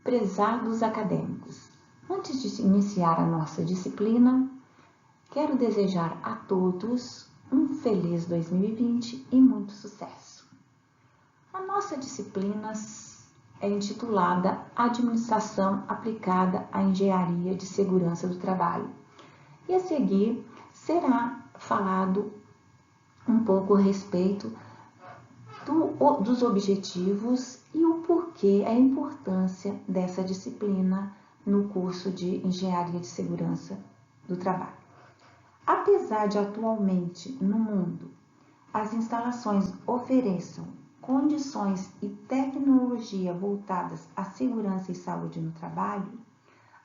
Prezados acadêmicos, antes de iniciar a nossa disciplina, quero desejar a todos um feliz 2020 e muito sucesso. A nossa disciplina é intitulada Administração aplicada à Engenharia de Segurança do Trabalho e a seguir será falado um pouco a respeito dos objetivos e o porquê, a importância dessa disciplina no curso de Engenharia de Segurança do Trabalho. Apesar de atualmente no mundo as instalações ofereçam condições e tecnologia voltadas à segurança e saúde no trabalho,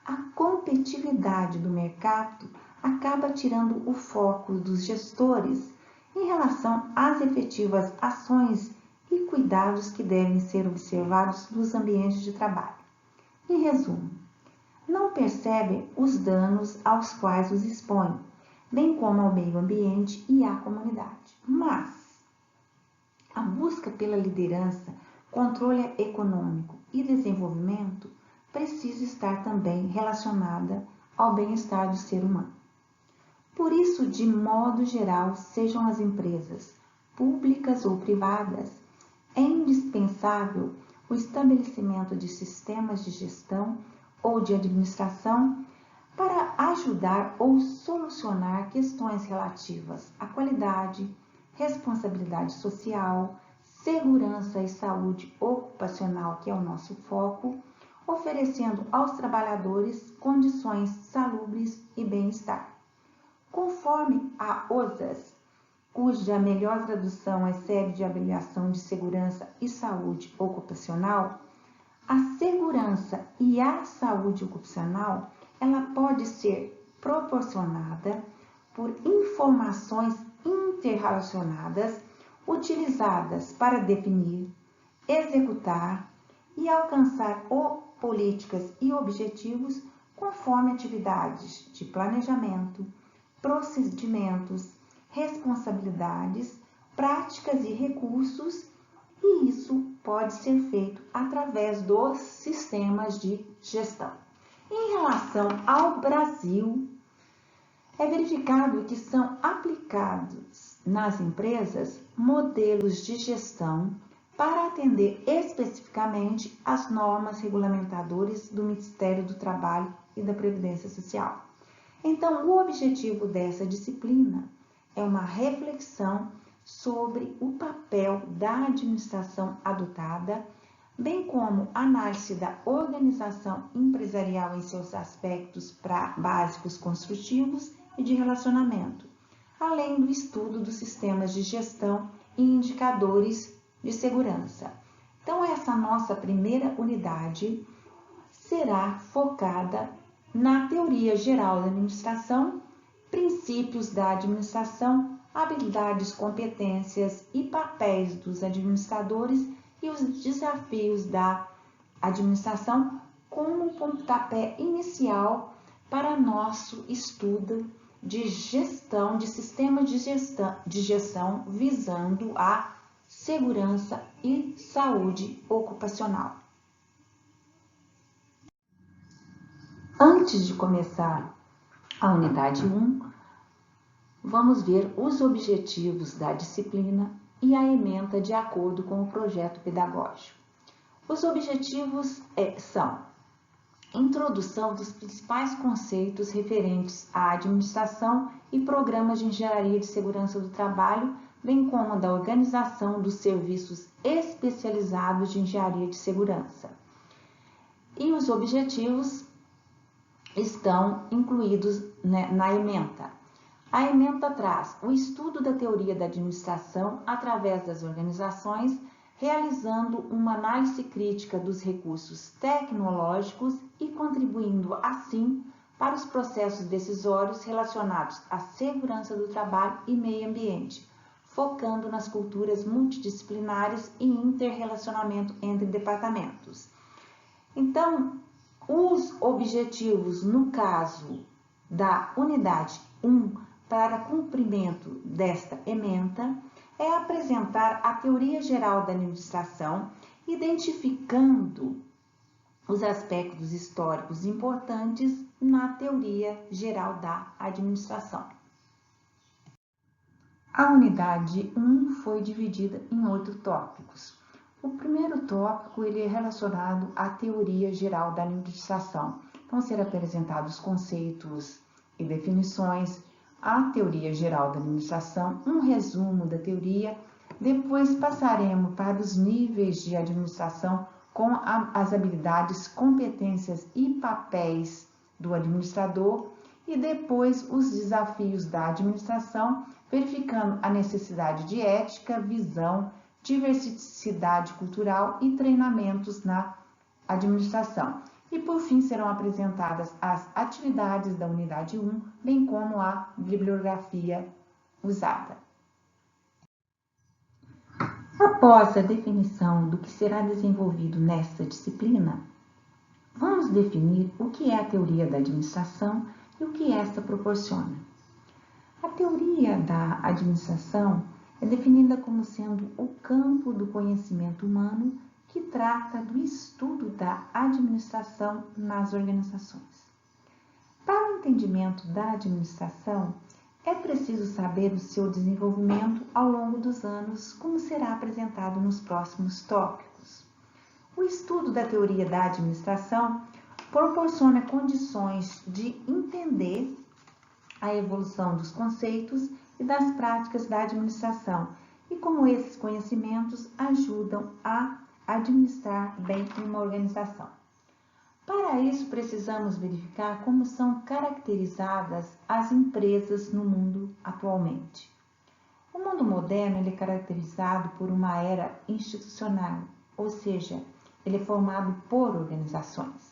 a competitividade do mercado acaba tirando o foco dos gestores em relação às efetivas ações e cuidados que devem ser observados nos ambientes de trabalho. Em resumo, não percebem os danos aos quais os expõem, bem como ao meio ambiente e à comunidade. Mas a busca pela liderança, controle econômico e desenvolvimento precisa estar também relacionada ao bem-estar do ser humano. Por isso, de modo geral, sejam as empresas públicas ou privadas, é indispensável o estabelecimento de sistemas de gestão ou de administração para ajudar ou solucionar questões relativas à qualidade, responsabilidade social, segurança e saúde ocupacional, que é o nosso foco, oferecendo aos trabalhadores condições salubres e bem-estar. Conforme a OSAS, cuja melhor tradução é Série de Avaliação de Segurança e Saúde Ocupacional, a segurança e a saúde ocupacional ela pode ser proporcionada por informações interrelacionadas utilizadas para definir, executar e alcançar políticas e objetivos conforme atividades de planejamento, procedimentos, responsabilidades, práticas e recursos, e isso pode ser feito através dos sistemas de gestão. Em relação ao Brasil, é verificado que são aplicados nas empresas modelos de gestão para atender especificamente às normas regulamentadoras do Ministério do Trabalho e da Previdência Social. Então, o objetivo dessa disciplina é uma reflexão sobre o papel da administração adotada, bem como análise da organização empresarial em seus aspectos básicos construtivos e de relacionamento, além do estudo dos sistemas de gestão e indicadores de segurança. Então, essa nossa primeira unidade será focada na teoria geral da administração, princípios da administração, habilidades, competências e papéis dos administradores e os desafios da administração como um pontapé inicial para nosso estudo de gestão, de sistemas de gestão visando a segurança e saúde ocupacional. Antes de começar a unidade 1, vamos ver os objetivos da disciplina e a ementa de acordo com o projeto pedagógico. Os objetivos são introdução dos principais conceitos referentes à administração e programas de engenharia de segurança do trabalho, bem como da organização dos serviços especializados de engenharia de segurança. E os objetivos estão incluídos na ementa. A ementa traz o estudo da teoria da administração através das organizações, realizando uma análise crítica dos recursos tecnológicos e contribuindo, assim, para os processos decisórios relacionados à segurança do trabalho e meio ambiente, focando nas culturas multidisciplinares e interrelacionamento entre departamentos. Então, os objetivos, no caso da unidade 1, para cumprimento desta ementa, é apresentar a teoria geral da administração, identificando os aspectos históricos importantes na teoria geral da administração. A unidade 1 foi dividida em 8 tópicos. O primeiro tópico ele é relacionado à teoria geral da administração. Vão ser apresentados conceitos e definições, a teoria geral da administração, um resumo da teoria. Depois passaremos para os níveis de administração com as habilidades, competências e papéis do administrador e depois os desafios da administração, verificando a necessidade de ética, visão, diversidade cultural e treinamentos na administração. E por fim serão apresentadas as atividades da unidade 1, bem como a bibliografia usada. Após a definição do que será desenvolvido nesta disciplina, vamos definir o que é a teoria da administração e o que esta proporciona. A teoria da administração é definida como sendo o campo do conhecimento humano que trata do estudo da administração nas organizações. Para o entendimento da administração, é preciso saber o seu desenvolvimento ao longo dos anos, como será apresentado nos próximos tópicos. O estudo da teoria da administração proporciona condições de entender a evolução dos conceitos e das práticas da administração e como esses conhecimentos ajudam a administrar bem uma organização. Para isso, precisamos verificar como são caracterizadas as empresas no mundo atualmente. O mundo moderno ele é caracterizado por uma era institucional, ou seja, ele é formado por organizações.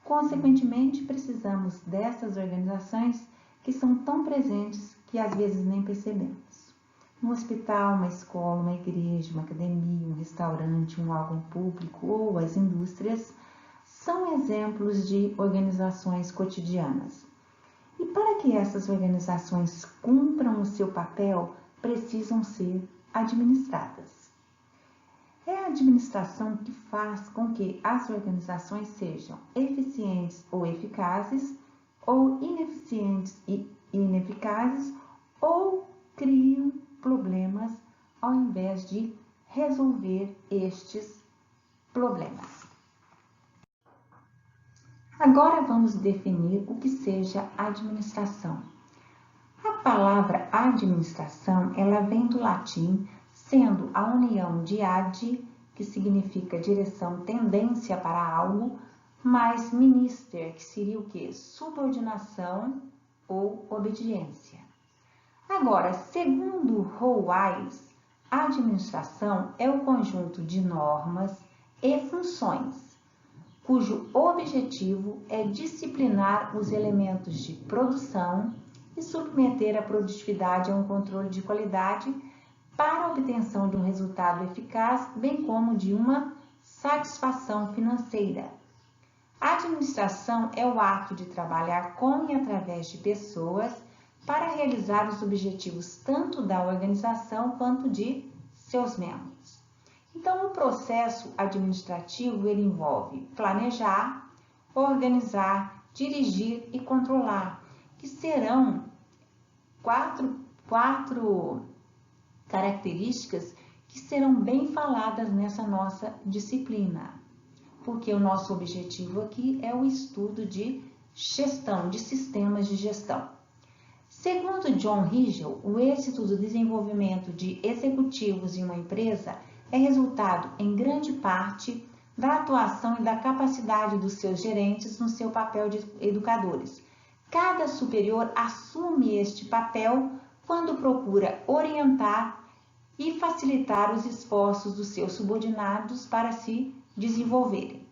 Consequentemente, precisamos dessas organizações que são tão presentes que às vezes nem percebemos. Um hospital, uma escola, uma igreja, uma academia, um restaurante, um órgão público ou as indústrias são exemplos de organizações cotidianas. E para que essas organizações cumpram o seu papel, precisam ser administradas. É a administração que faz com que as organizações sejam eficientes ou eficazes, ou ineficientes e ineficazes, ou criam problemas ao invés de resolver estes problemas. Agora vamos definir o que seja administração. A palavra administração, ela vem do latim, sendo a união de ad, que significa direção, tendência para algo, mais minister, que seria o quê? Subordinação ou obediência. Agora, segundo Howes, a administração é o conjunto de normas e funções cujo objetivo é disciplinar os elementos de produção e submeter a produtividade a um controle de qualidade para a obtenção de um resultado eficaz, bem como de uma satisfação financeira. A administração é o ato de trabalhar com e através de pessoas para realizar os objetivos tanto da organização quanto de seus membros. Então, o processo administrativo ele envolve planejar, organizar, dirigir e controlar, que serão quatro características que serão bem faladas nessa nossa disciplina, porque o nosso objetivo aqui é o estudo de gestão, de sistemas de gestão. Segundo John Hegel, o êxito do desenvolvimento de executivos em uma empresa é resultado, em grande parte, da atuação e da capacidade dos seus gerentes no seu papel de educadores. Cada superior assume este papel quando procura orientar e facilitar os esforços dos seus subordinados para se desenvolverem.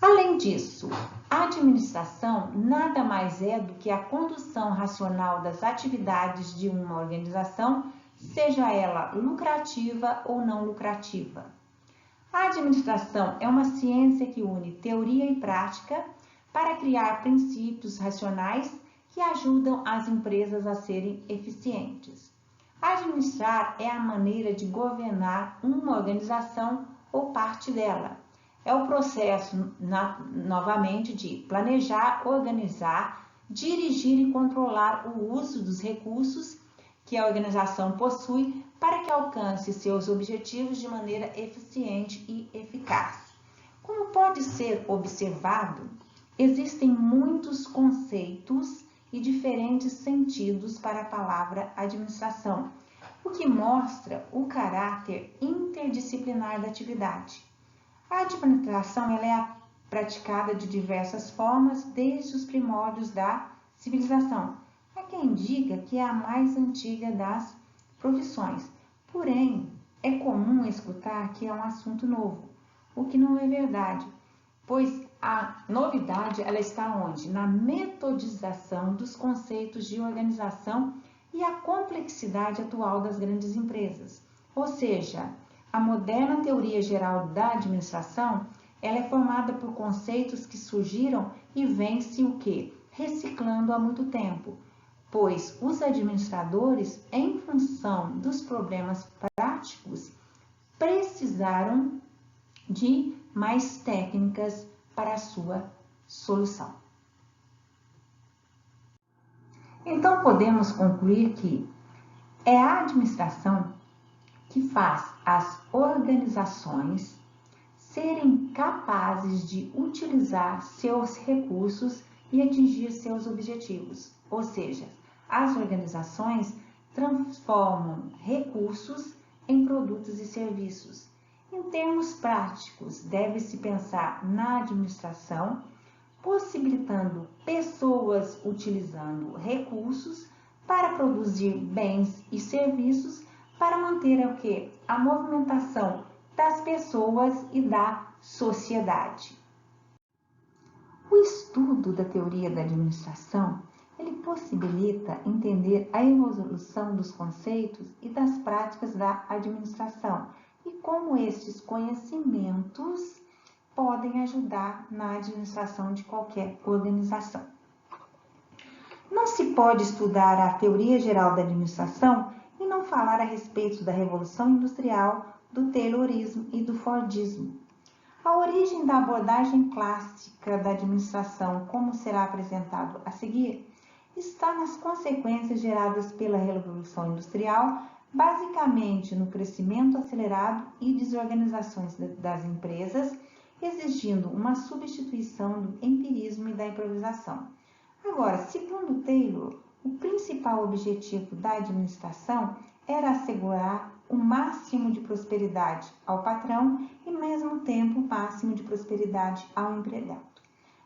Além disso, a administração nada mais é do que a condução racional das atividades de uma organização, seja ela lucrativa ou não lucrativa. A administração é uma ciência que une teoria e prática para criar princípios racionais que ajudam as empresas a serem eficientes. Administrar é a maneira de governar uma organização ou parte dela. é o processo, novamente, de planejar, organizar, dirigir e controlar o uso dos recursos que a organização possui para que alcance seus objetivos de maneira eficiente e eficaz. Como pode ser observado, existem muitos conceitos e diferentes sentidos para a palavra administração, o que mostra o caráter interdisciplinar da atividade. A administração ela é praticada de diversas formas desde os primórdios da civilização. Há quem diga que é a mais antiga das profissões. Porém, é comum escutar que é um assunto novo, o que não é verdade, pois a novidade ela está onde? Na metodização dos conceitos de organização e a complexidade atual das grandes empresas. Ou seja, a moderna teoria geral da administração, ela é formada por conceitos que surgiram e vêm-se o quê? Reciclando há muito tempo, pois os administradores, em função dos problemas práticos, precisaram de mais técnicas para a sua solução. Então, podemos concluir que é a administração que faz as organizações serem capazes de utilizar seus recursos e atingir seus objetivos. Ou seja, as organizações transformam recursos em produtos e serviços. Em termos práticos, deve-se pensar na administração, possibilitando pessoas utilizando recursos para produzir bens e serviços para manter o quê? A movimentação das pessoas e da sociedade. O estudo da teoria da administração, ele possibilita entender a evolução dos conceitos e das práticas da administração e como estes conhecimentos podem ajudar na administração de qualquer organização. Não se pode estudar a teoria geral da administração e não falar a respeito da Revolução Industrial, do Taylorismo e do Fordismo. A origem da abordagem clássica da administração, como será apresentado a seguir, está nas consequências geradas pela Revolução Industrial, basicamente no crescimento acelerado e desorganizações das empresas, exigindo uma substituição do empirismo e da improvisação. Agora, segundo Taylor, o principal objetivo da administração era assegurar o máximo de prosperidade ao patrão e, ao mesmo tempo, o máximo de prosperidade ao empregado.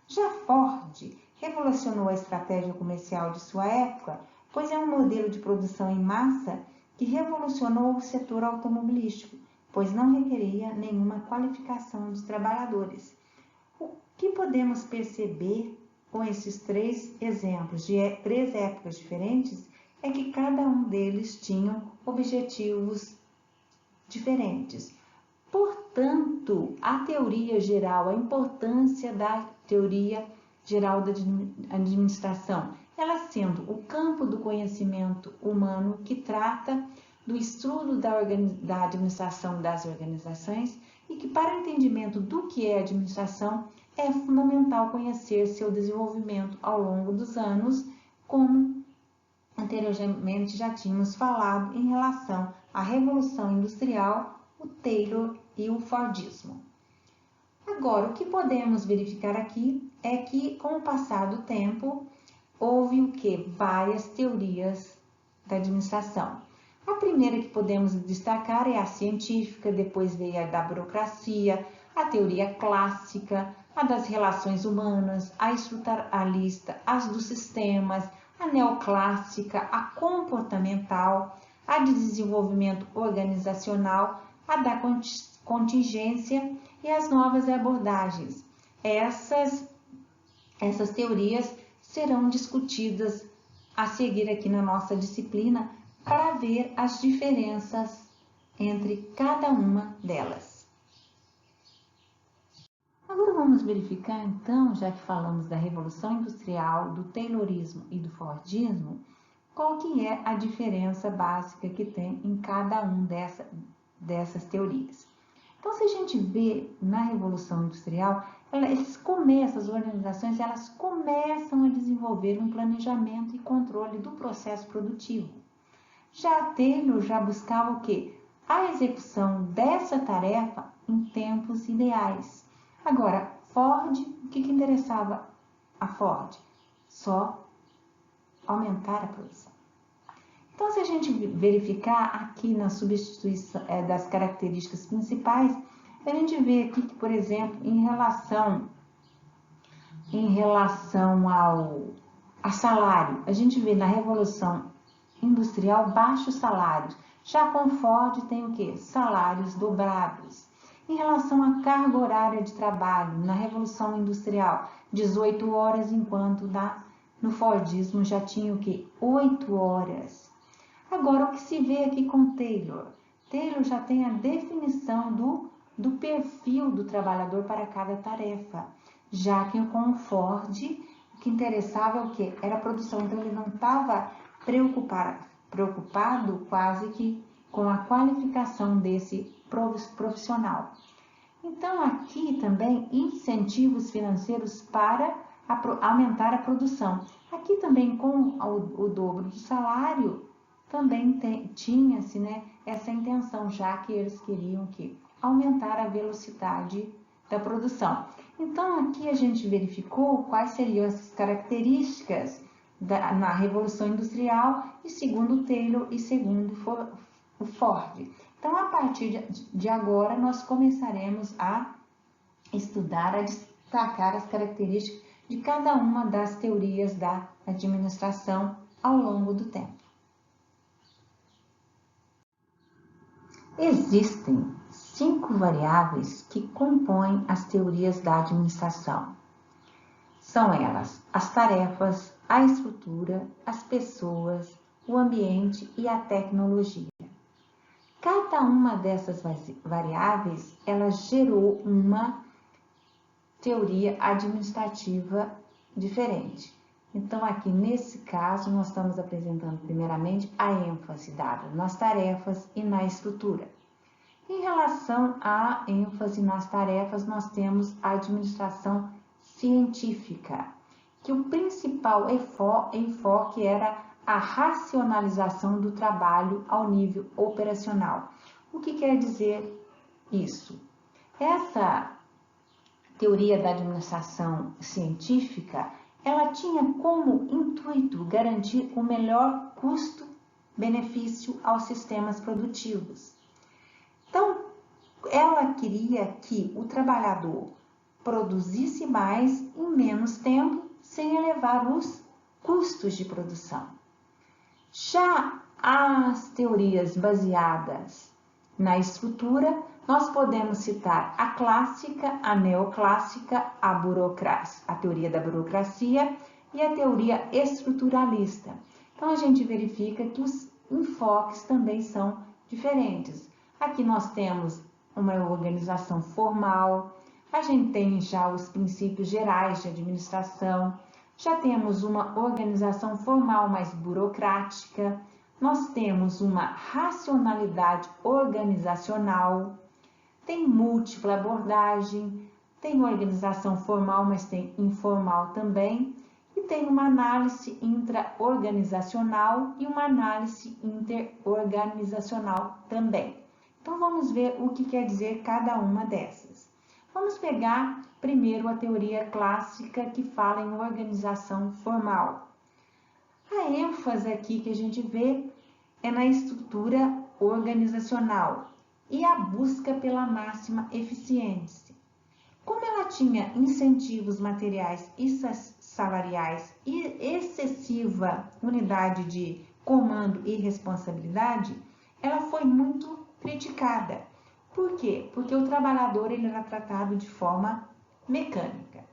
Já Ford revolucionou a estratégia comercial de sua época, pois é um modelo de produção em massa que revolucionou o setor automobilístico, pois não requeria nenhuma qualificação dos trabalhadores. O que podemos perceber com esses três exemplos de três épocas diferentes é que cada um deles tinha objetivos diferentes. Portanto, a teoria geral, a importância da teoria geral da administração, ela sendo o campo do conhecimento humano que trata do estudo da administração das organizações e que, para o entendimento do que é administração, é fundamental conhecer seu desenvolvimento ao longo dos anos, como anteriormente já tínhamos falado em relação à Revolução Industrial, o Taylor e o Fordismo. Agora, o que podemos verificar aqui é que, com o passar do tempo, houve o que? Várias teorias da administração. A primeira que podemos destacar é a científica, depois veio a da burocracia, a teoria clássica, a das relações humanas, a estruturalista, as dos sistemas, a neoclássica, a comportamental, a de desenvolvimento organizacional, a da contingência e as novas abordagens. Essas teorias serão discutidas a seguir aqui na nossa disciplina para ver as diferenças entre cada uma delas. Agora vamos verificar então, já que falamos da Revolução Industrial, do Taylorismo e do Fordismo, qual que é a diferença básica que tem em cada um dessas teorias. Então, se a gente vê na Revolução Industrial, as organizações, elas começam a desenvolver um planejamento e controle do processo produtivo. Já Taylor já buscava o quê? A execução dessa tarefa em tempos ideais. Agora, Ford, o que interessava a Ford? Só aumentar a produção. Então, se a gente verificar aqui na substituição das características principais, a gente vê aqui que, por exemplo, em relação a salário, a gente vê na Revolução Industrial baixos salários. Já com Ford tem o quê? Salários dobrados. Em relação à carga horária de trabalho, na Revolução Industrial, 18 horas, enquanto no Fordismo já tinha o quê? 8 horas. Agora, o que se vê aqui com Taylor? Taylor já tem a definição do perfil do trabalhador para cada tarefa, já que com o Ford, o que interessava é o quê? Era a produção, então ele não estava preocupado quase que com a qualificação desse profissional. Então, aqui também incentivos financeiros para aumentar a produção. Aqui também com o dobro do salário, também tinha-se, né, essa intenção, já que eles queriam aumentar a velocidade da produção. Então, aqui a gente verificou quais seriam essas características na Revolução Industrial, e segundo Taylor e segundo o Ford. Então, a partir de agora, nós começaremos a estudar, a destacar as características de cada uma das teorias da administração ao longo do tempo. Existem 5 variáveis que compõem as teorias da administração. São elas as tarefas, a estrutura, as pessoas, o ambiente e a tecnologia. Cada uma dessas variáveis, ela gerou uma teoria administrativa diferente. Então, aqui nesse caso, nós estamos apresentando primeiramente a ênfase dada nas tarefas e na estrutura. Em relação à ênfase nas tarefas, nós temos a administração científica, que o principal enfoque era a racionalização do trabalho ao nível operacional. O que quer dizer isso? Essa teoria da administração científica, ela tinha como intuito garantir o melhor custo-benefício aos sistemas produtivos. Então, ela queria que o trabalhador produzisse mais em menos tempo, sem elevar os custos de produção. Já as teorias baseadas na estrutura, nós podemos citar a clássica, a neoclássica, a teoria da burocracia e a teoria estruturalista. Então, a gente verifica que os enfoques também são diferentes. Aqui nós temos uma organização formal, a gente tem já os princípios gerais de administração, já temos uma organização formal mais burocrática, nós temos uma racionalidade organizacional, tem múltipla abordagem, tem organização formal, mas tem informal também, e tem uma análise intra-organizacional e uma análise interorganizacional também. Então, vamos ver o que quer dizer cada uma dessas. Vamos pegar primeiro a teoria clássica que fala em organização formal. A ênfase aqui que a gente vê é na estrutura organizacional e a busca pela máxima eficiência. Como ela tinha incentivos materiais e salariais e excessiva unidade de comando e responsabilidade, ela foi muito criticada. Por quê? Porque o trabalhador ele era tratado de forma mecânica.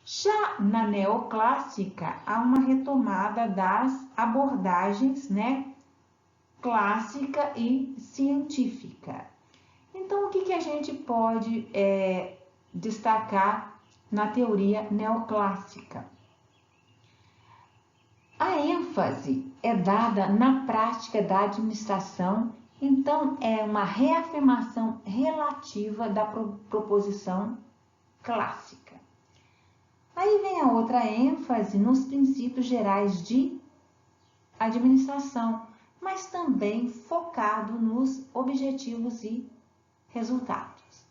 Já na neoclássica, há uma retomada das abordagens, né, clássica e científica. Então, o que a gente pode destacar na teoria neoclássica? A ênfase é dada na prática da administração Então, é uma reafirmação relativa da proposição clássica. Aí vem a outra ênfase nos princípios gerais de administração, mas também focado nos objetivos e resultados.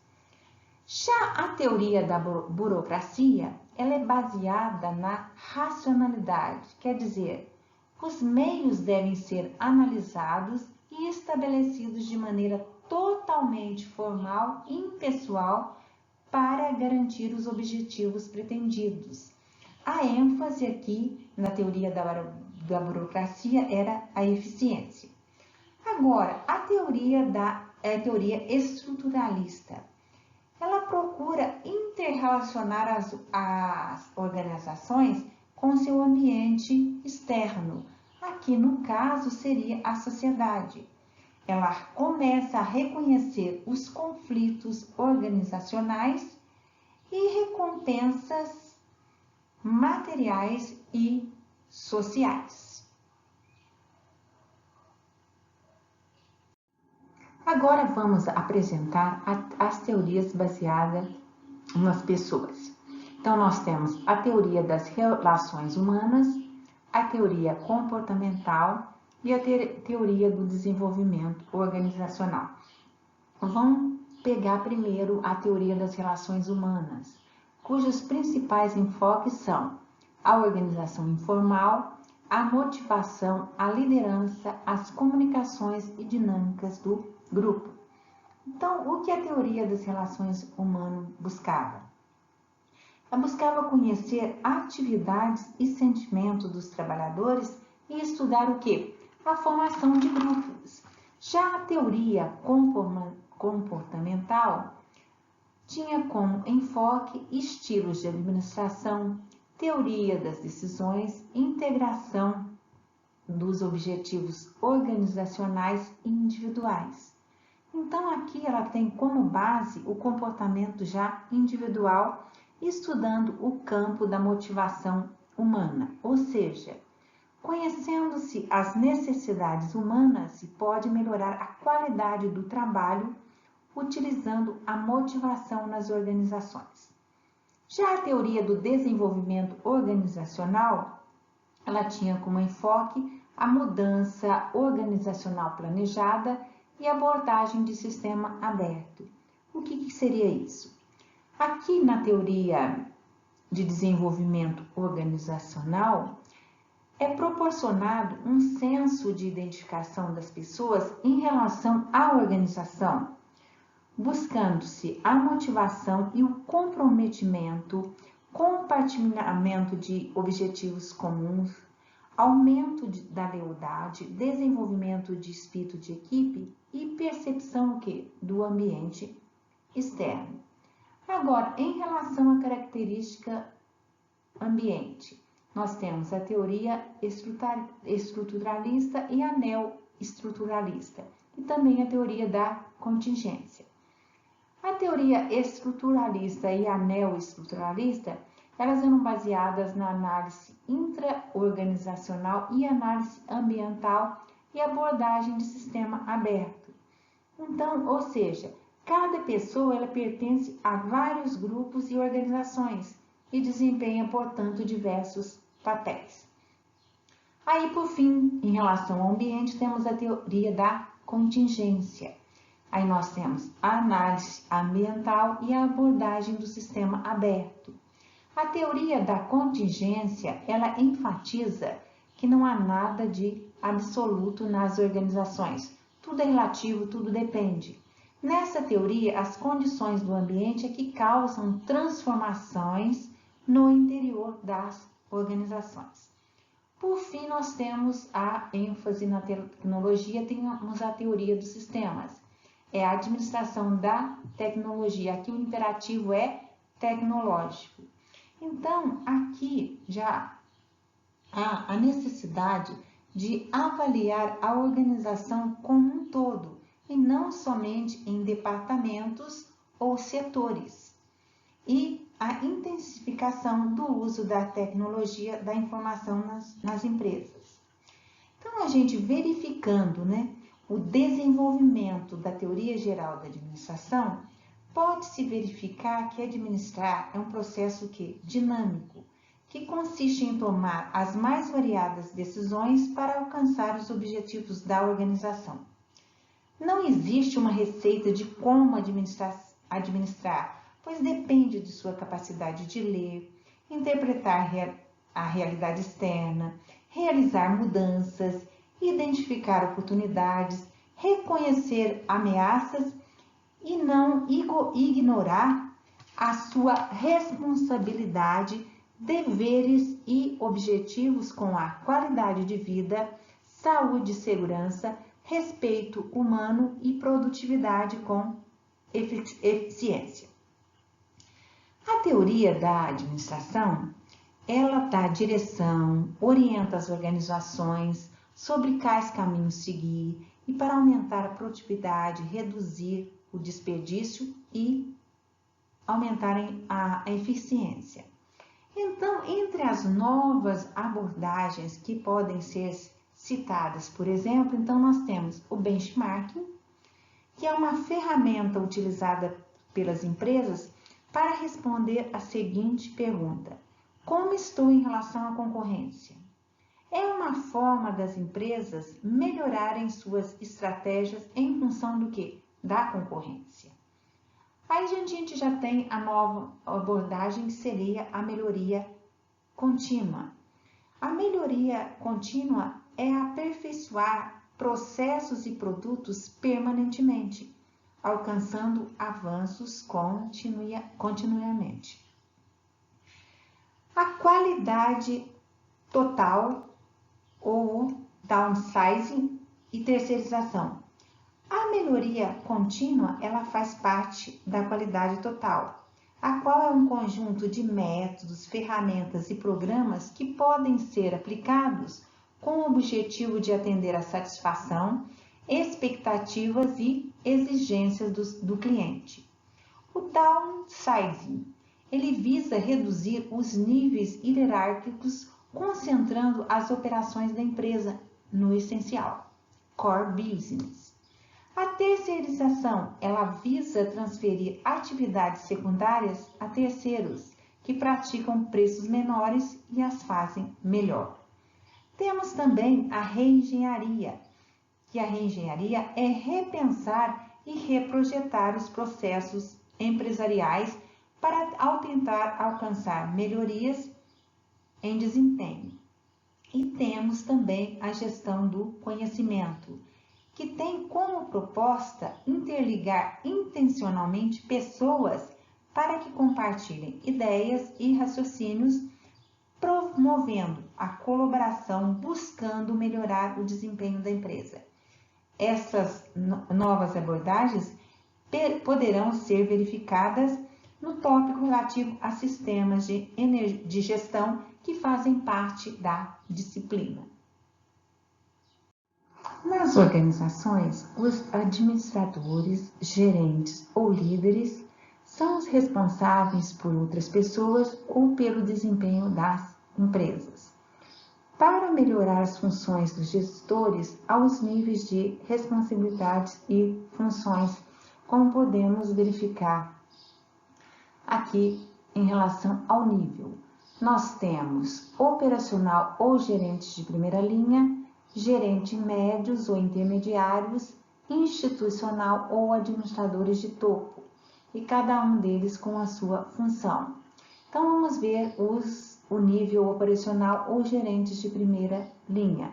Já a teoria da burocracia, ela é baseada na racionalidade, quer dizer, os meios devem ser analisados e estabelecidos de maneira totalmente formal e impessoal para garantir os objetivos pretendidos. A ênfase aqui na teoria da burocracia era a eficiência. Agora, a teoria estruturalista. Ela procura interrelacionar as organizações com seu ambiente externo. Aqui, no caso, seria a sociedade. Ela começa a reconhecer os conflitos organizacionais e recompensas materiais e sociais. Agora vamos apresentar as teorias baseadas nas pessoas. Então, nós temos a teoria das relações humanas, a teoria comportamental e a teoria do desenvolvimento organizacional. Vamos pegar primeiro a teoria das relações humanas, cujos principais enfoques são a organização informal, a motivação, a liderança, as comunicações e dinâmicas do grupo. Então, o que a teoria das relações humanas buscava? Ela buscava conhecer atividades e sentimentos dos trabalhadores e estudar o quê? A formação de grupos. Já a teoria comportamental tinha como enfoque estilos de administração, teoria das decisões, integração dos objetivos organizacionais e individuais. Então, aqui ela tem como base o comportamento já individual, estudando o campo da motivação humana, ou seja, conhecendo-se as necessidades humanas, se pode melhorar a qualidade do trabalho utilizando a motivação nas organizações. Já a teoria do desenvolvimento organizacional, ela tinha como enfoque a mudança organizacional planejada e abordagem de sistema aberto. O que seria isso? Aqui na teoria de desenvolvimento organizacional, é proporcionado um senso de identificação das pessoas em relação à organização, buscando-se a motivação e o comprometimento, compartilhamento de objetivos comuns, aumento da lealdade, desenvolvimento de espírito de equipe e percepção do ambiente externo. Agora, em relação à característica ambiente, nós temos a teoria estruturalista e a neoestruturalista, e também a teoria da contingência. A teoria estruturalista e a neoestruturalista, elas eram baseadas na análise intra-organizacional e análise ambiental e abordagem de sistema aberto. Então, ou seja, cada pessoa ela pertence a vários grupos e organizações e desempenha, portanto, diversos papéis. Aí, por fim, em relação ao ambiente, temos a teoria da contingência. Aí nós temos a análise ambiental e a abordagem do sistema aberto. A teoria da contingência, ela enfatiza que não há nada de absoluto nas organizações. Tudo é relativo, tudo depende. Nessa teoria, as condições do ambiente é que causam transformações no interior das organizações. Por fim, nós temos a ênfase na tecnologia, temos a teoria dos sistemas. É a administração da tecnologia. Aqui o imperativo é tecnológico. Então, aqui já há a necessidade de avaliar a organização como um todo, e não somente em departamentos ou setores. E a intensificação do uso da tecnologia da informação nas empresas. Então, a gente verificando, o desenvolvimento da teoria geral da administração, pode-se verificar que administrar é um processo dinâmico, que consiste em tomar as mais variadas decisões para alcançar os objetivos da organização. Não existe uma receita de como administrar, pois depende de sua capacidade de ler, interpretar a realidade externa, realizar mudanças, identificar oportunidades, reconhecer ameaças e não ignorar a sua responsabilidade, deveres e objetivos com a qualidade de vida, saúde e segurança, respeito humano e produtividade com eficiência. A teoria da administração, ela dá direção, orienta as organizações sobre quais caminhos seguir e para aumentar a produtividade, reduzir o desperdício e aumentarem a eficiência. Então, entre as novas abordagens que podem ser citadas, por exemplo, então nós temos o benchmarking, que é uma ferramenta utilizada pelas empresas para responder a seguinte pergunta: como estou em relação à concorrência? É uma forma das empresas melhorarem suas estratégias em função do quê? Da concorrência. Aí a gente já tem a nova abordagem, que seria a melhoria contínua. A melhoria contínua é aperfeiçoar processos e produtos permanentemente, alcançando avanços continuamente. A qualidade total ou downsizing e terceirização. A melhoria contínua, ela faz parte da qualidade total, a qual é um conjunto de métodos, ferramentas e programas que podem ser aplicados com o objetivo de atender à satisfação, expectativas e exigências do cliente. O downsizing, ele visa reduzir os níveis hierárquicos, concentrando as operações da empresa no essencial, core business. A terceirização, ela visa transferir atividades secundárias a terceiros, que praticam preços menores e as fazem melhor. Temos também a reengenharia, que a reengenharia é repensar e reprojetar os processos empresariais para tentar alcançar melhorias em desempenho. E temos também a gestão do conhecimento, que tem como proposta interligar intencionalmente pessoas para que compartilhem ideias e raciocínios, promovendo a colaboração, buscando melhorar o desempenho da empresa. Essas novas abordagens poderão ser verificadas no tópico relativo a sistemas de gestão que fazem parte da disciplina. Nas organizações, os administradores, gerentes ou líderes são os responsáveis por outras pessoas ou pelo desempenho das empresas. Para melhorar as funções dos gestores aos níveis de responsabilidades e funções, como podemos verificar aqui em relação ao nível. Nós temos operacional ou gerentes de primeira linha, gerente médios ou intermediários, institucional ou administradores de topo, e cada um deles com a sua função. Então, vamos ver o nível operacional ou gerentes de primeira linha.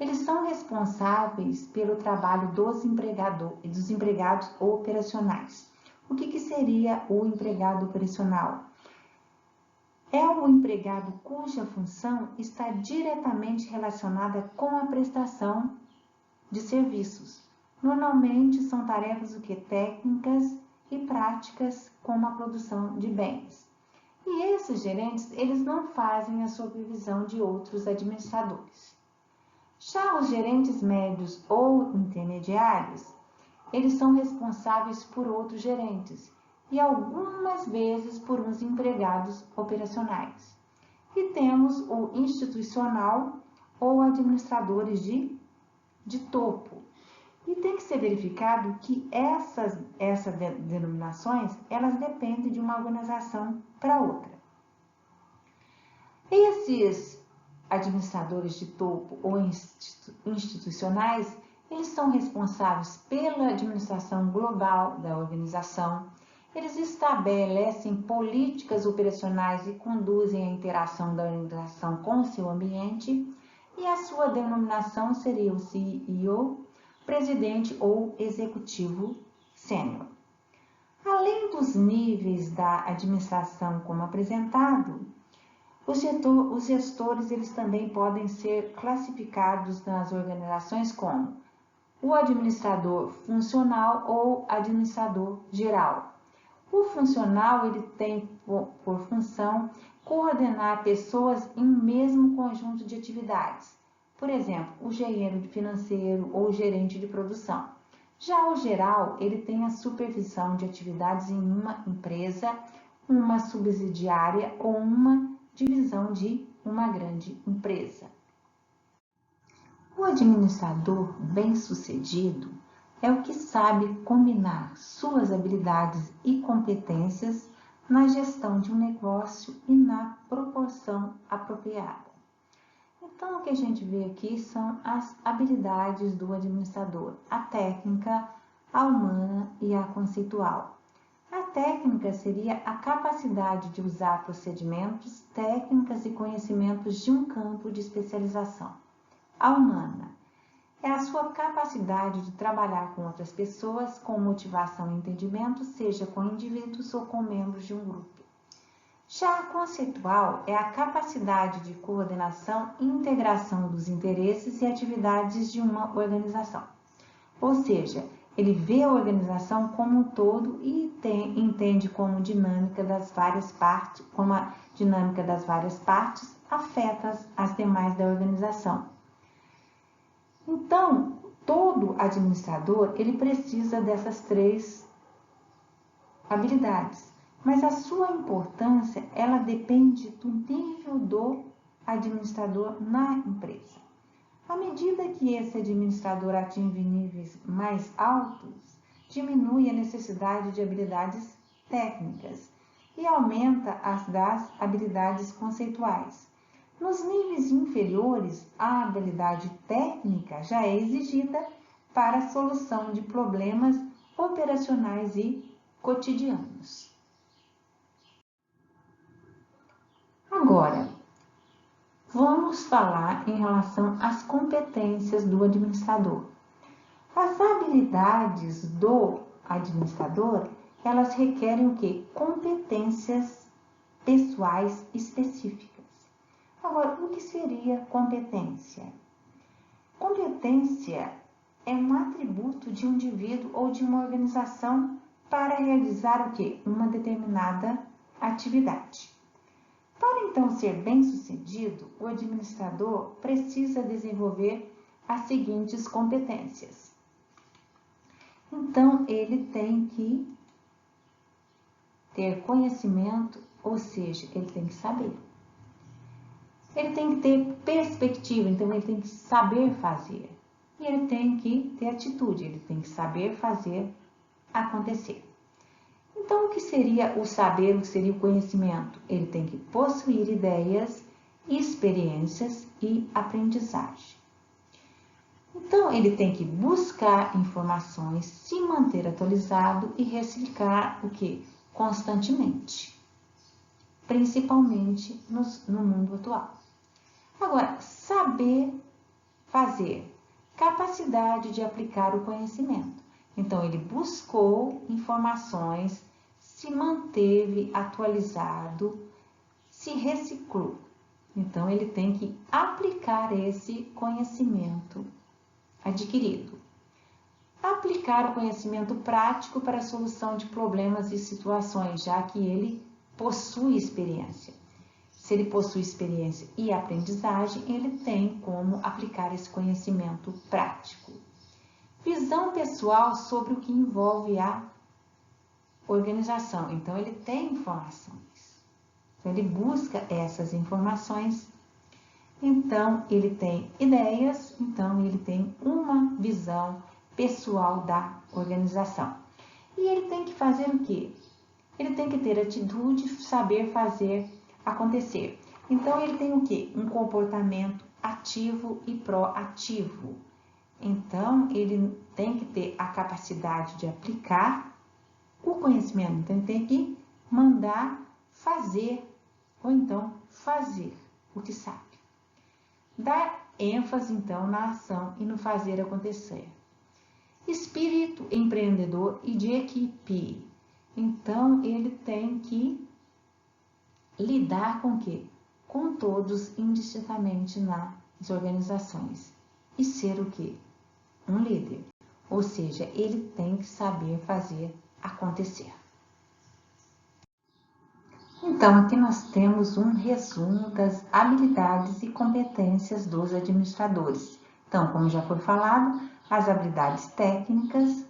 Eles são responsáveis pelo trabalho dos empregados operacionais. O que seria o empregado operacional? É o empregado cuja função está diretamente relacionada com a prestação de serviços. Normalmente são tarefas técnicas e práticas, como a produção de bens. E esses gerentes, eles não fazem a supervisão de outros administradores. Já os gerentes médios ou intermediários, eles são responsáveis por outros gerentes e algumas vezes por uns empregados operacionais. E temos o institucional ou administradores de topo. E tem que ser verificado que essas denominações, elas dependem de uma organização para outra. Esses administradores de topo ou institucionais, eles são responsáveis pela administração global da organização, eles estabelecem políticas operacionais e conduzem a interação da organização com o seu ambiente, e a sua denominação seria o CEO, presidente ou executivo sênior. Além dos níveis da administração como apresentado, os gestores eles também podem ser classificados nas organizações como o administrador funcional ou administrador geral. O funcional ele tem por função coordenar pessoas em um mesmo conjunto de atividades. Por exemplo, o engenheiro financeiro ou o gerente de produção. Já o geral, ele tem a supervisão de atividades em uma empresa, uma subsidiária ou uma divisão de uma grande empresa. O administrador bem-sucedido é o que sabe combinar suas habilidades e competências na gestão de um negócio e na proporção apropriada. Então, o que a gente vê aqui são as habilidades do administrador, a técnica, a humana e a conceitual. A técnica seria a capacidade de usar procedimentos, técnicas e conhecimentos de um campo de especialização. A humana é a sua capacidade de trabalhar com outras pessoas com motivação e entendimento, seja com indivíduos ou com membros de um grupo. Já a conceitual é a capacidade de coordenação e integração dos interesses e atividades de uma organização. Ou seja, ele vê a organização como um todo e entende como a dinâmica das várias partes afeta as demais da organização. Então, todo administrador ele precisa dessas três habilidades, mas a sua importância ela depende do nível do administrador na empresa. À medida que esse administrador atinge níveis mais altos, diminui a necessidade de habilidades técnicas e aumenta as das habilidades conceituais. Nos níveis inferiores, a habilidade técnica já é exigida para a solução de problemas operacionais e cotidianos. Agora, vamos falar em relação às competências do administrador. As habilidades do administrador, elas requerem o quê? Competências pessoais específicas. Agora, o que seria competência? Competência é um atributo de um indivíduo ou de uma organização para realizar o quê? Uma determinada atividade. Para então ser bem-sucedido, o administrador precisa desenvolver as seguintes competências. Então, ele tem que ter conhecimento, ou seja, ele tem que saber. Ele tem que ter perspectiva, então ele tem que saber fazer. E ele tem que ter atitude, ele tem que saber fazer acontecer. Então, o que seria o saber, o que seria o conhecimento? Ele tem que possuir ideias, experiências e aprendizagem. Então, ele tem que buscar informações, se manter atualizado e reciclar o que? Constantemente, principalmente no mundo atual. Agora, saber fazer, capacidade de aplicar o conhecimento. Então, ele buscou informações, se manteve atualizado, se reciclou. Então, ele tem que aplicar esse conhecimento adquirido. Aplicar o conhecimento prático para a solução de problemas e situações, já que ele possui experiência. Se ele possui experiência e aprendizagem, ele tem como aplicar esse conhecimento prático. Visão pessoal sobre o que envolve a organização. Então, ele tem informações. Então, ele busca essas informações. Então, ele tem ideias. Então, ele tem uma visão pessoal da organização. E ele tem que fazer o quê? Ele tem que ter atitude, saber fazer acontecer. Então, ele tem o quê? Um comportamento ativo e proativo. Então, ele tem que ter a capacidade de aplicar o conhecimento. Então, ele tem que mandar fazer, ou então fazer o que sabe. Dar ênfase, então, na ação e no fazer acontecer. Espírito empreendedor e de equipe. Então, ele tem que lidar com o quê? Com todos indistintamente nas organizações. E ser o quê? Um líder. Ou seja, ele tem que saber fazer acontecer. Então, aqui nós temos um resumo das habilidades e competências dos administradores. Então, como já foi falado, as habilidades técnicas,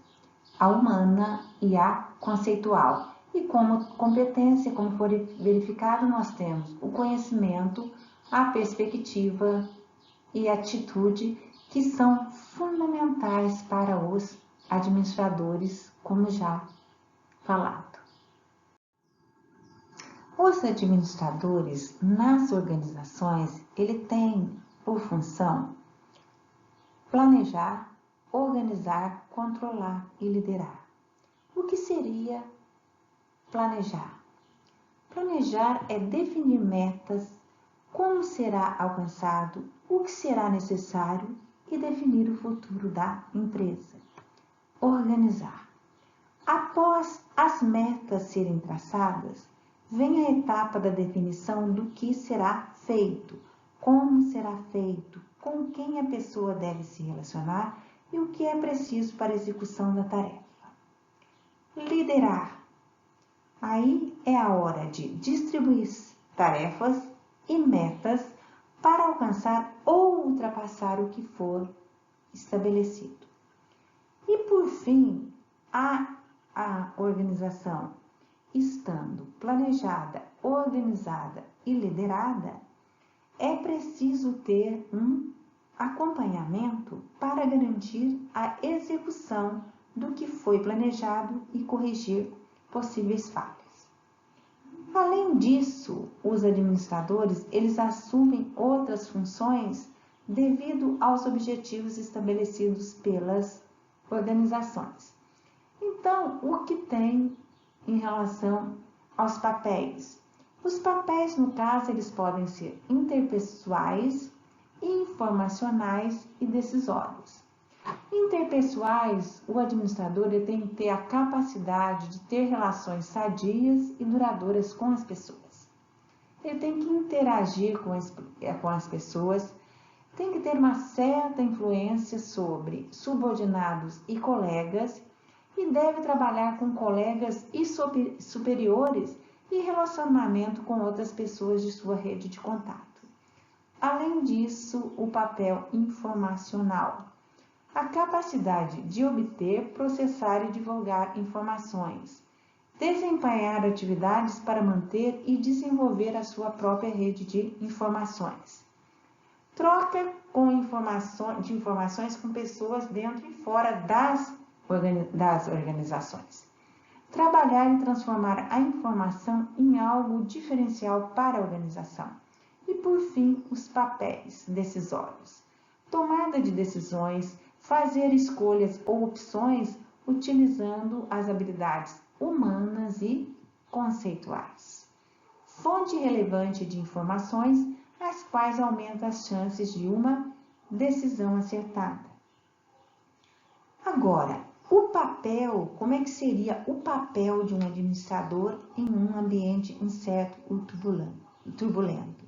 a humana e a conceitual. E como competência, como foi verificado, nós temos o conhecimento, a perspectiva e a atitude, que são fundamentais para os administradores, como já falado. Os administradores nas organizações, ele tem por função planejar, organizar, controlar e liderar. O que seria planejar? Planejar é definir metas, como será alcançado, o que será necessário e definir o futuro da empresa. Organizar. Após as metas serem traçadas, vem a etapa da definição do que será feito, como será feito, com quem a pessoa deve se relacionar e o que é preciso para a execução da tarefa. Liderar. Aí é a hora de distribuir tarefas e metas para alcançar ou ultrapassar o que for estabelecido. E por fim, a organização estando planejada, organizada e liderada, é preciso ter um acompanhamento para garantir a execução do que foi planejado e corrigir possíveis falhas. Além disso, os administradores, eles assumem outras funções devido aos objetivos estabelecidos pelas organizações. Então, o que tem em relação aos papéis? Os papéis, no caso, eles podem ser interpessoais, informacionais e decisórios. Interpessoais, o administrador ele tem que ter a capacidade de ter relações sadias e duradouras com as pessoas. Ele tem que interagir com as pessoas, tem que ter uma certa influência sobre subordinados e colegas e deve trabalhar com colegas e superiores e relacionamento com outras pessoas de sua rede de contato. Além disso, o papel informacional. A capacidade de obter, processar e divulgar informações. Desempenhar atividades para manter e desenvolver a sua própria rede de informações. Troca de informações com pessoas dentro e fora das organizações. Trabalhar e transformar a informação em algo diferencial para a organização. E, por fim, os papéis decisórios. Tomada de decisões, fazer escolhas ou opções utilizando as habilidades humanas e conceituais. Fonte relevante de informações, as quais aumentam as chances de uma decisão acertada. Agora, o papel, como é que seria o papel de um administrador em um ambiente incerto e turbulento?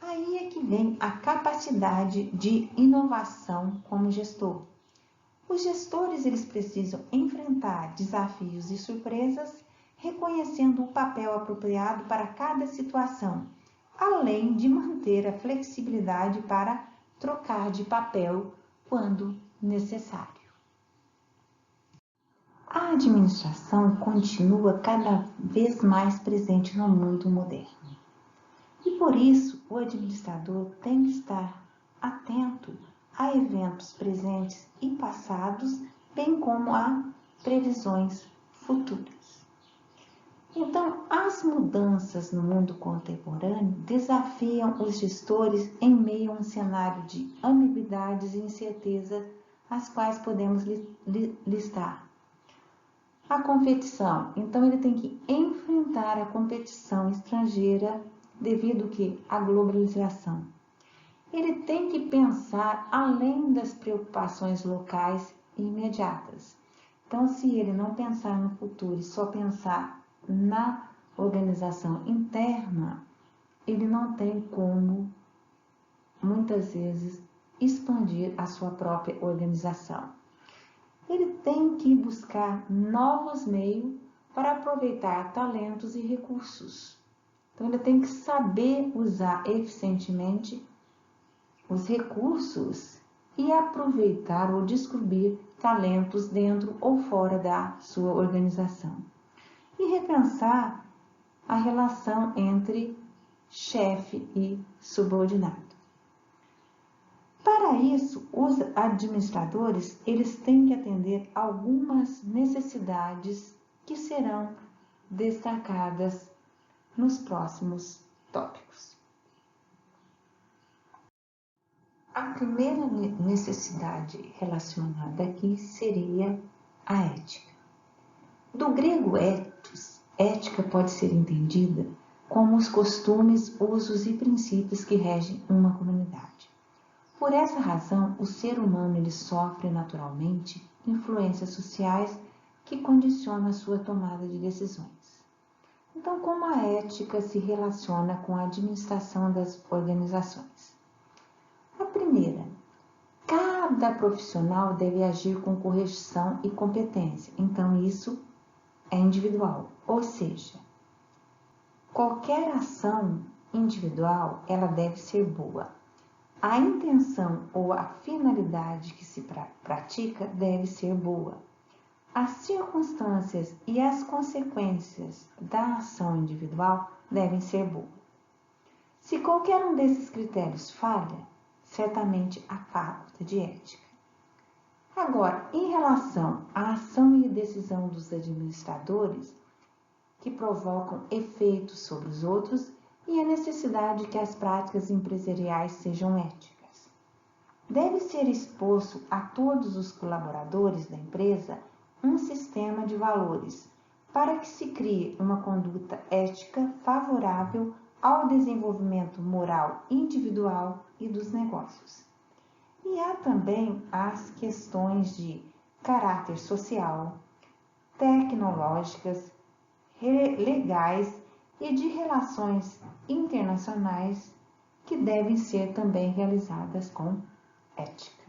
Aí é que vem a capacidade de inovação como gestor. Os gestores eles precisam enfrentar desafios e surpresas, reconhecendo o papel apropriado para cada situação, além de manter a flexibilidade para trocar de papel quando necessário. A administração continua cada vez mais presente no mundo moderno. E por isso, o administrador tem que estar atento a eventos presentes e passados, bem como a previsões futuras. Então, as mudanças no mundo contemporâneo desafiam os gestores em meio a um cenário de ambiguidades e incerteza, as quais podemos listar. A competição. Então, ele tem que enfrentar a competição estrangeira devido à globalização. Ele tem que pensar além das preocupações locais e imediatas. Então, se ele não pensar no futuro e só pensar na organização interna, ele não tem como, muitas vezes, expandir a sua própria organização. Ele tem que buscar novos meios para aproveitar talentos e recursos. Então, ele tem que saber usar eficientemente os recursos e aproveitar ou descobrir talentos dentro ou fora da sua organização. E repensar a relação entre chefe e subordinado. Para isso, os administradores eles têm que atender algumas necessidades que serão destacadas nos próximos tópicos. A primeira necessidade relacionada aqui seria a ética. Do grego ethos, ética pode ser entendida como os costumes, usos e princípios que regem uma comunidade. Por essa razão, o ser humano ele sofre naturalmente influências sociais que condicionam a sua tomada de decisões. Então, como a ética se relaciona com a administração das organizações? A primeira, cada profissional deve agir com correção e competência. Então, isso é individual, ou seja, qualquer ação individual ela deve ser boa. A intenção ou a finalidade que se pratica deve ser boa. As circunstâncias e as consequências da ação individual devem ser boas. Se qualquer um desses critérios falha, certamente há falta de ética. Agora, em relação à ação e decisão dos administradores, que provocam efeitos sobre os outros, e a necessidade que as práticas empresariais sejam éticas. Deve ser exposto a todos os colaboradores da empresa um sistema de valores para que se crie uma conduta ética favorável ao desenvolvimento moral individual e dos negócios. E há também as questões de caráter social, tecnológicas, legais e de relações internacionais que devem ser também realizadas com ética.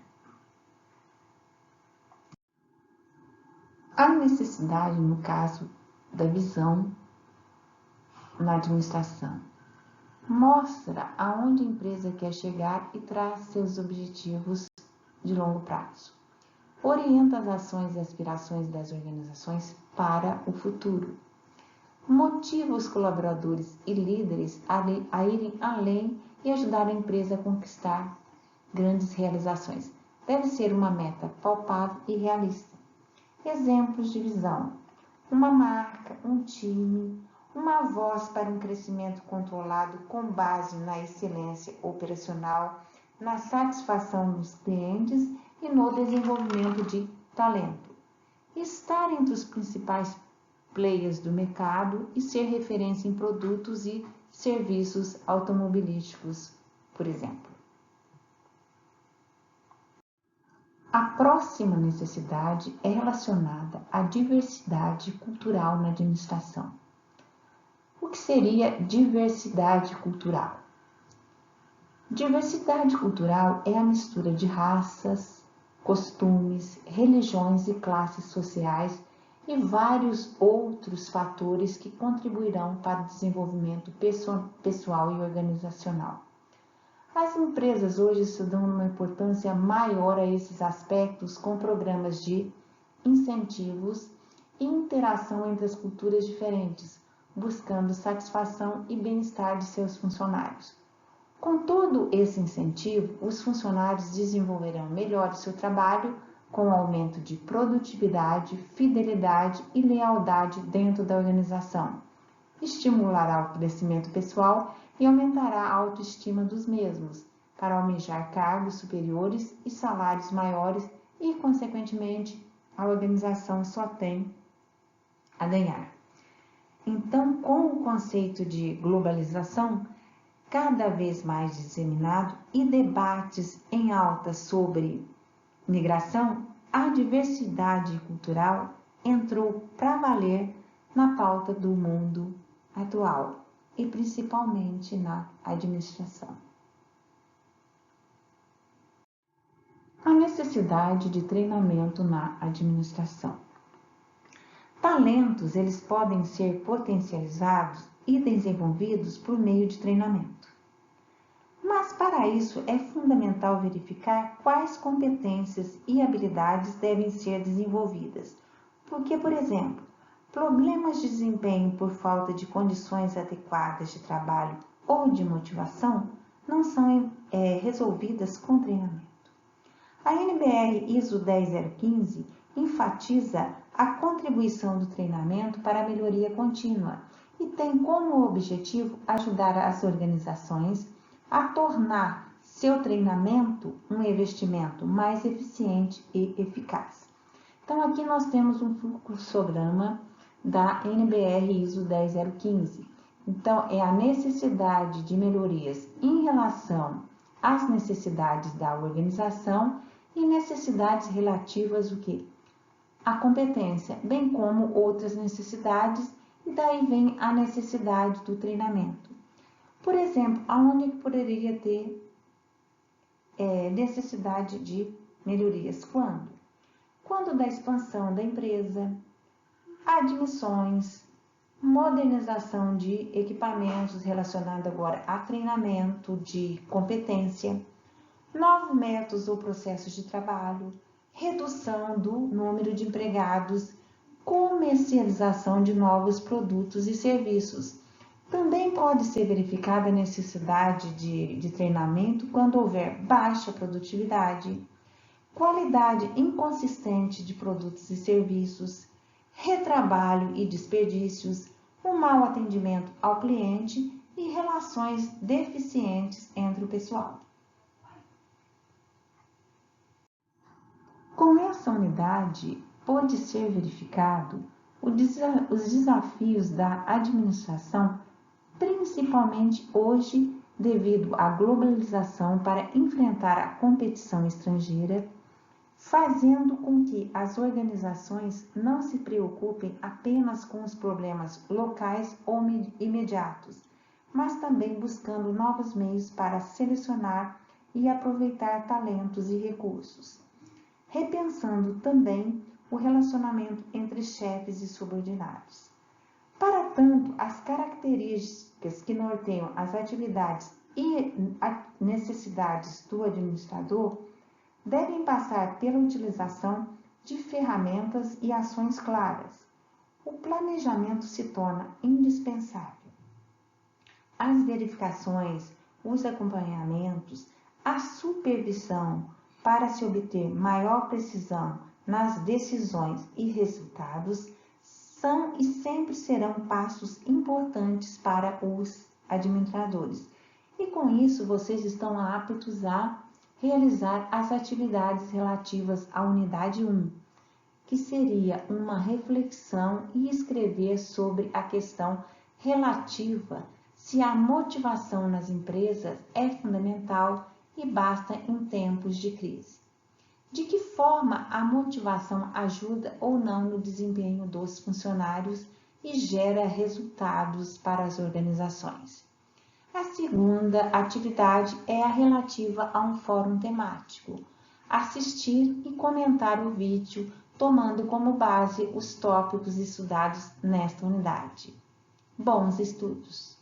A necessidade, no caso da visão na administração, mostra aonde a empresa quer chegar e traz seus objetivos de longo prazo. Orienta as ações e aspirações das organizações para o futuro. Motiva os colaboradores e líderes a irem além e ajudar a empresa a conquistar grandes realizações. Deve ser uma meta palpável e realista. Exemplos de visão: uma marca, um time, uma voz para um crescimento controlado com base na excelência operacional, na satisfação dos clientes e no desenvolvimento de talento. Estar entre os principais players do mercado e ser referência em produtos e serviços automobilísticos, por exemplo. A próxima necessidade é relacionada à diversidade cultural na administração. O que seria diversidade cultural? Diversidade cultural é a mistura de raças, costumes, religiões e classes sociais e vários outros fatores que contribuirão para o desenvolvimento pessoal e organizacional. As empresas hoje estão dando uma importância maior a esses aspectos com programas de incentivos e interação entre as culturas diferentes, buscando satisfação e bem-estar de seus funcionários. Com todo esse incentivo, os funcionários desenvolverão melhor o seu trabalho, com aumento de produtividade, fidelidade e lealdade dentro da organização. Estimulará o crescimento pessoal e aumentará a autoestima dos mesmos, para almejar cargos superiores e salários maiores e, consequentemente, a organização só tem a ganhar. Então, com o conceito de globalização cada vez mais disseminado e debates em alta sobre migração, a diversidade cultural entrou para valer na pauta do mundo atual e principalmente na administração. A necessidade de treinamento na administração. Talentos, eles podem ser potencializados e desenvolvidos por meio de treinamento. Mas para isso é fundamental verificar quais competências e habilidades devem ser desenvolvidas. Porque, por exemplo, problemas de desempenho por falta de condições adequadas de trabalho ou de motivação não são resolvidas com treinamento. A NBR ISO 10015 enfatiza a contribuição do treinamento para a melhoria contínua e tem como objetivo ajudar as organizações a tornar seu treinamento um investimento mais eficiente e eficaz. Então, aqui nós temos um fluxograma da NBR ISO 10015. Então, é a necessidade de melhorias em relação às necessidades da organização e necessidades relativas ao quê? A competência, bem como outras necessidades, e daí vem a necessidade do treinamento. Por exemplo, aonde poderia ter necessidade de melhorias? Quando? Quando da expansão da empresa, admissões, modernização de equipamentos relacionado agora a treinamento de competência, novos métodos ou processos de trabalho, redução do número de empregados, comercialização de novos produtos e serviços. Também pode ser verificada a necessidade de treinamento quando houver baixa produtividade, qualidade inconsistente de produtos e serviços, retrabalho e desperdícios, um mau atendimento ao cliente e relações deficientes entre o pessoal. Com essa unidade, pode ser verificado os desafios da administração, principalmente hoje, devido à globalização para enfrentar a competição estrangeira, fazendo com que as organizações não se preocupem apenas com os problemas locais ou imediatos, mas também buscando novos meios para selecionar e aproveitar talentos e recursos, repensando também o relacionamento entre chefes e subordinados. Para tanto, as características que norteiam as atividades e necessidades do administrador devem passar pela utilização de ferramentas e ações claras. O planejamento se torna indispensável. As verificações, os acompanhamentos, a supervisão para se obter maior precisão nas decisões e resultados são e sempre serão passos importantes para os administradores. E com isso, vocês estão aptos a realizar as atividades relativas à unidade 1, que seria uma reflexão e escrever sobre a questão relativa se a motivação nas empresas é fundamental e basta em tempos de crise. De que forma a motivação ajuda ou não no desempenho dos funcionários e gera resultados para as organizações. A segunda atividade é a relativa a um fórum temático. Assistir e comentar o vídeo, tomando como base os tópicos estudados nesta unidade. Bons estudos!